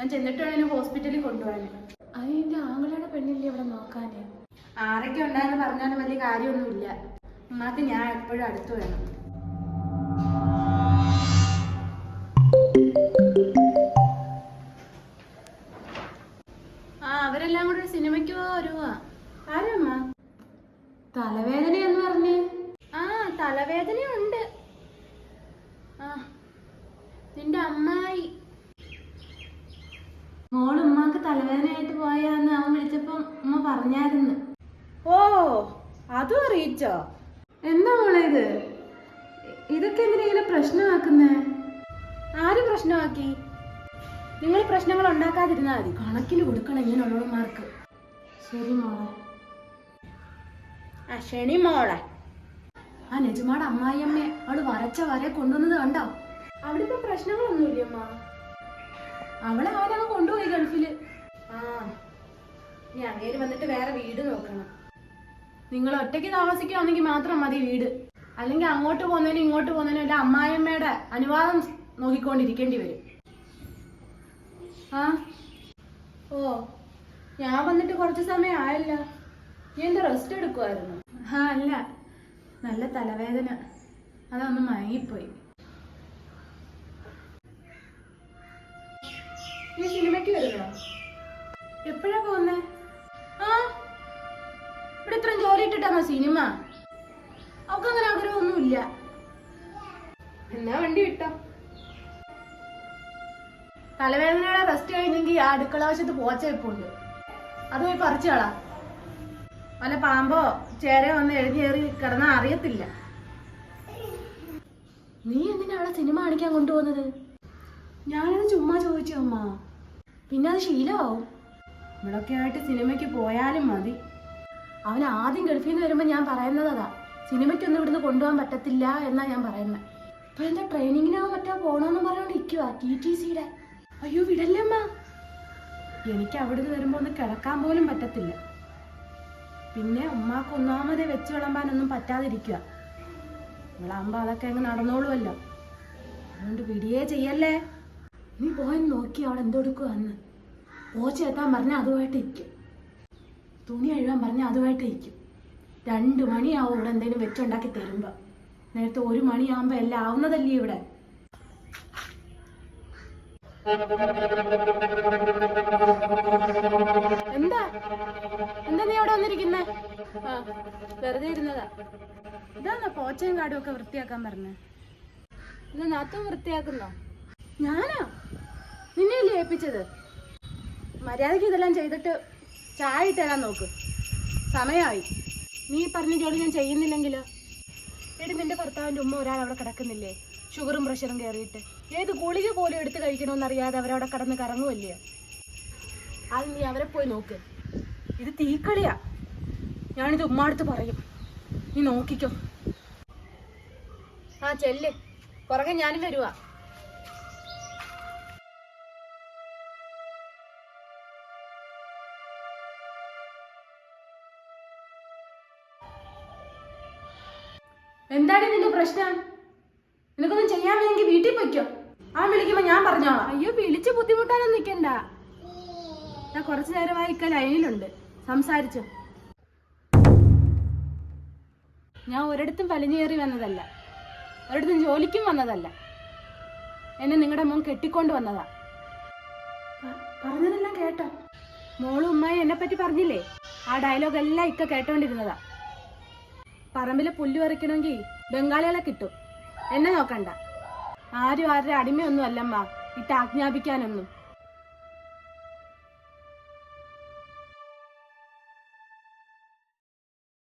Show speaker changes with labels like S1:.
S1: ഞാൻ ചെന്നിട്ട് വേണം ഹോസ്പിറ്റലിൽ കൊണ്ടുപോകാൻ.
S2: അതിന്റെ ആങ്ങളുടെ പെണ്ണില്ലേ ഇവിടെ നോക്കാന്?
S1: ആരൊക്കെ ഉണ്ടായെന്ന് പറഞ്ഞാലും വലിയ കാര്യമൊന്നുമില്ല. ഉമ്മാക്ക് ഞാൻ എപ്പോഴും അടുത്ത് വേണം. അവരെല്ലാം കൂടെ ഒരു സിനിമയ്ക്ക് വരുവാ. ആരമ്മ?
S2: തലവേദനയെന്ന് പറഞ്ഞ്.
S1: തലവേദനയുണ്ട്. നിന്റെ അമ്മായി
S2: മോളുമ്മാക്ക് തലവേദനയായിട്ട് പോയാന്ന് അവൻ വിളിച്ചപ്പം ഉമ്മ പറഞ്ഞായിരുന്നു.
S1: ഓ, അതും അറിയിച്ചോ?
S2: എന്താ മോളെ ഇത്? ഇതൊക്കെ എന്തിനാ ഇങ്ങനെ പ്രശ്നമാക്കുന്നേ?
S1: ആര് പ്രശ്നമാക്കി? നിങ്ങൾ പ്രശ്നങ്ങൾ ഉണ്ടാക്കാതിരുന്നാൽ മതി. കണക്കിന് കൊടുക്കണം ഇങ്ങനെയുള്ളവന്മാർക്ക്.
S2: ശരി മോളെ.
S1: ശനി മോളെ.
S2: നജുമാടെ അമ്മായിയമ്മയെ അവള് വരച്ച വരെ കൊണ്ടുവന്നത് കണ്ടോ?
S1: അവിടെ ഇപ്പൊ പ്രശ്നങ്ങളൊന്നുമില്ല അമ്മ.
S2: അവളെ അവനങ്ങ് കൊണ്ടുപോയി ഗൾഫില്.
S1: ഇനി അങ്ങേര് വന്നിട്ട് വേറെ വീട് നോക്കണം.
S2: നിങ്ങൾ ഒറ്റയ്ക്ക് താമസിക്കുകയാണെങ്കിൽ മാത്രം മതി വീട്. അല്ലെങ്കിൽ അങ്ങോട്ട് പോകുന്നതിനും ഇങ്ങോട്ട് പോകുന്നതിനും എല്ലാം അമ്മായിയമ്മയുടെ അനുവാദം നോക്കിക്കൊണ്ടിരിക്കേണ്ടി വരും.
S1: ഓ, ഞാൻ വന്നിട്ട് കുറച്ച് സമയം ആയല്ലോ. നീ എന്താ റെസ്റ്റ് എടുക്കുമായിരുന്നു?
S2: അല്ല, നല്ല തലവേദന, അതൊന്ന് മയങ്ങിപ്പോയി.
S1: നീ സിനിമയ്ക്ക് വരുന്നോ?
S2: എപ്പോഴാ പോകുന്നേ?
S1: ഇവിടെ ഇത്രയും ജോലി ഇട്ടിട്ടാണോ സിനിമ?
S2: അവക്കങ്ങനെ ആഗ്രഹമൊന്നുമില്ല.
S1: എന്നാ വണ്ടി വിട്ടോ.
S2: തലവേദനയുടെ റെസ്റ്റ് കഴിഞ്ഞെങ്കിൽ ആ അടുക്കള വശത്ത് പോച്ച വെപ്പുണ്ട്, അത് പോയി പറിച്ചോളാ. വല്ല പാമ്പോ ചേരയോ വന്ന് എഴുതിയേറി കിടന്നാ അറിയത്തില്ല. നീ എന്തിനാ അവളെ സിനിമ കാണിക്കാൻ കൊണ്ടുപോകുന്നത്? ഞാനത് ചുമ്മാ ചോദിച്ചു അമ്മ. പിന്നെ അത് ശീലമാവും.
S1: ഇവിടൊക്കെ ആയിട്ട് സിനിമയ്ക്ക് പോയാലും മതി.
S2: അവൻ ആദ്യം ഗൾഫിൽ നിന്ന് വരുമ്പോൾ ഞാൻ പറയുന്നതാ, സിനിമയ്ക്കൊന്നും ഇവിടുന്ന് കൊണ്ടുപോകാൻ പറ്റത്തില്ല എന്നാ ഞാൻ പറയുന്നത്. ഇപ്പൊ എന്താ ട്രെയിനിങ്ങിനോ മറ്റോ പോണോന്നും പറഞ്ഞോണ്ട് ഇരിക്കുവാ TTCയുടെ.
S1: അയ്യോ വിടല്ലമ്മ, എനിക്ക് അവിടുന്ന് വരുമ്പോ ഒന്ന് കിടക്കാൻ പോലും പറ്റത്തില്ല. പിന്നെ ഉമ്മാക്ക് ഒന്നാമതേ വെച്ച് വിളമ്പാനൊന്നും പറ്റാതിരിക്കുക. നിങ്ങളാകുമ്പോ അതൊക്കെ അങ്ങ് നടന്നോളുമല്ലോ. അതുകൊണ്ട് വിടിയേ ചെയ്യല്ലേ.
S2: നീ പോയി നോക്കി അവൾ എന്തെടുക്കുക അന്ന്. പോച്ച എത്താൻ പറഞ്ഞാൽ അതുമായിട്ട് ഇരിക്കും, തുണി കഴുകാൻ പറഞ്ഞാൽ അതുമായിട്ട് ഇരിക്കും. 2 മണിയാവും ഇവിടെ എന്തെങ്കിലും വെച്ചുണ്ടാക്കി തരുമ്പോ. നേരത്തെ 1 മണിയാകുമ്പോ എല്ലാം ആവുന്നതല്ലേ ഇവിടെ.
S1: എന്താ എന്താ നീ അവിടെ വന്നിരിക്കുന്നേ? വെറുതെ ഇരുന്നതാ. ഇതാണോ പോച്ചയും കാടും ഒക്കെ വൃത്തിയാക്കാൻ പറഞ്ഞേ? ഇത് നാത്തും വൃത്തിയാക്കുന്നോ?
S2: ഞാനാ? നിന്നെയല്ലേ ഏൽപ്പിച്ചത്?
S1: മര്യാദയ്ക്ക് ഇതെല്ലാം ചെയ്തിട്ട് ചായ ഇട്ടേരാൻ നോക്ക്. സമയമായി. നീ പറഞ്ഞ ജോലി ഞാൻ ചെയ്യുന്നില്ലെങ്കിലോ? എടി, നിന്റെ ഭർത്താവിന്റെ ഉമ്മ ഒരാൾ അവിടെ കിടക്കുന്നില്ലേ, ഷുഗറും പ്രഷറും കയറിയിട്ട്? ഏത് ഗുളിക പോലും എടുത്ത് കഴിക്കണമെന്നറിയാതെ അവരവിടെ കിടന്ന് കറങ്ങുമല്ലേ? അത് നീ അവരെ പോയി നോക്ക്. ഇത് തീക്കളിയാ. ഞാനിത് ഉമ്മാടുത്ത് പറയും, നീ നോക്കിക്കോ. ചെല്ല്, പുറകെ ഞാനും വരുവാ.
S2: എന്താണ് നിന്റെ പ്രശ്നം? നിനക്കൊന്നും ചെയ്യാൻ വേണമെങ്കിൽ വീട്ടിൽ പൊയ്ക്കോ. വിളിക്കുമ്പോ ഞാൻ പറഞ്ഞോളാം.
S1: അയ്യോ, വിളിച്ച് ബുദ്ധിമുട്ടാനൊന്നും നിൽക്കണ്ട. ഞാൻ കുറച്ചു നേരമായി ലൈനിലുണ്ട്, സംസാരിച്ചു. ഞാൻ ഒരിടത്തും വലിഞ്ഞേറി വന്നതല്ല, ഒരിടത്തും ജോലിക്കും വന്നതല്ല. എന്നെ നിങ്ങളുടെ മോൻ കെട്ടിക്കൊണ്ട് വന്നതാ.
S2: പറഞ്ഞതെല്ലാം കേട്ടോ?
S1: മോളും ഉമ്മായി എന്നെ പറ്റി പറഞ്ഞില്ലേ? ആ ഡയലോഗ് എല്ലാം ഇക്ക കേട്ടോണ്ടിരുന്നതാ. പറമ്പിലെ പുല്ല് പറിക്കണമെങ്കിൽ ബംഗാളികളെ കിട്ടും, എന്നെ നോക്കണ്ട. ആരും ആരുടെ അടിമയൊന്നും അല്ലമ്മ ഇട്ട് ആജ്ഞാപിക്കാനൊന്നും.